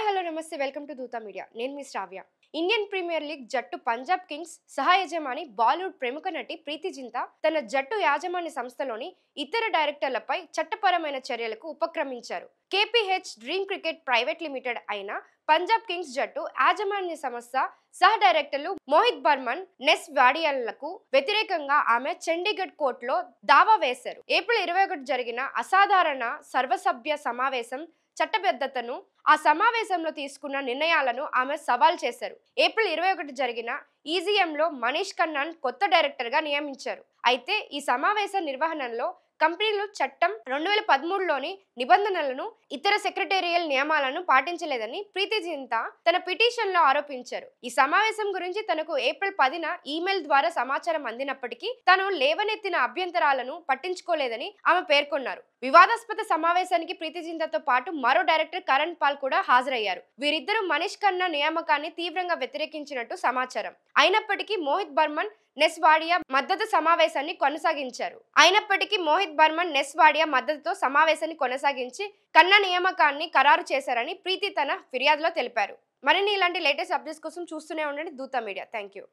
Hi hello నమస్తే welcome to Dootha media. నేను మీ శ్రావ్య. Indian premier league జట్టు పంజాబ్ కింగ్స్ సహ యజమాని బాలీవుడ్ ప్రముఖ నటి ప్రీతి జింతా తన జట్టు యాజమాన్య సంస్థలోని ఇతర డైరెక్టర్లపై చట్టపరమైన చర్యలకు ఉపక్రమించారు. KPH dream cricket private limited అయిన పంజాబ్ కింగ్స్ జట్టు యాజమాన్య సంస్థ సహ డైరెక్టర్లు మోహిత్ బర్మన్, నెస్ వాడియాలకు వ్యతిరేకంగా ఆమె చండీగఢ్ కోర్టులో దావా వేశారు. ఏప్రిల్ 21 జరిగిన అసాధారణ సర్వసభ్య సమావేశం చట్టబద్ధతను, ఆ సమావేశంలో తీసుకున్న నిర్ణయాలను ఆమె సవాల్ చేశారు. ఏప్రిల్ 21 జరిగిన ఈజీఎంలో మనీష్ ఖన్నాను కొత్త డైరెక్టర్గా నియమించారు. అయితే ఈ సమావేశ నిర్వహణలో కంపెనీలు చట్టం 2013లోని నిబంధనలను, ఇతర సెక్రటేరియల్ నియమాలను పాటించలేదని ప్రీతి జింతా తన పిటిషన్లో ఆరోపించారు. ఈ సమావేశం గురించి తనకు ఏప్రిల్ 10న ఈమెయిల్ ద్వారా సమాచారం అందినప్పటికీ తాను లేవనెత్తిన అభ్యంతరాలను పట్టించుకోలేదని ఆమె పేర్కొన్నారు. వివాదాస్పద సమావేశానికి ప్రీతి జింతాతో పాటు మరో డైరెక్టర్ కరణ్ పాల్ కూడా హాజరయ్యారు. వీరిద్దరూ మనీష్ ఖన్నా నియామకాన్ని తీవ్రంగా వ్యతిరేకించినట్టు సమాచారం. అయినప్పటికీ మోహిత్ బర్మన్, నెస్ వాడియా మద్దతు సమావేశాన్ని కొనసాగించి ఖన్నా నియామకాన్ని ఖరారు చేశారని ప్రీతి తన ఫిర్యాదులో తెలిపారు. మరిన్ని ఇలాంటి లేటెస్ట్ అప్డేట్స్ కోసం చూస్తూనే ఉండండి దూతా మీడియా. Thank you.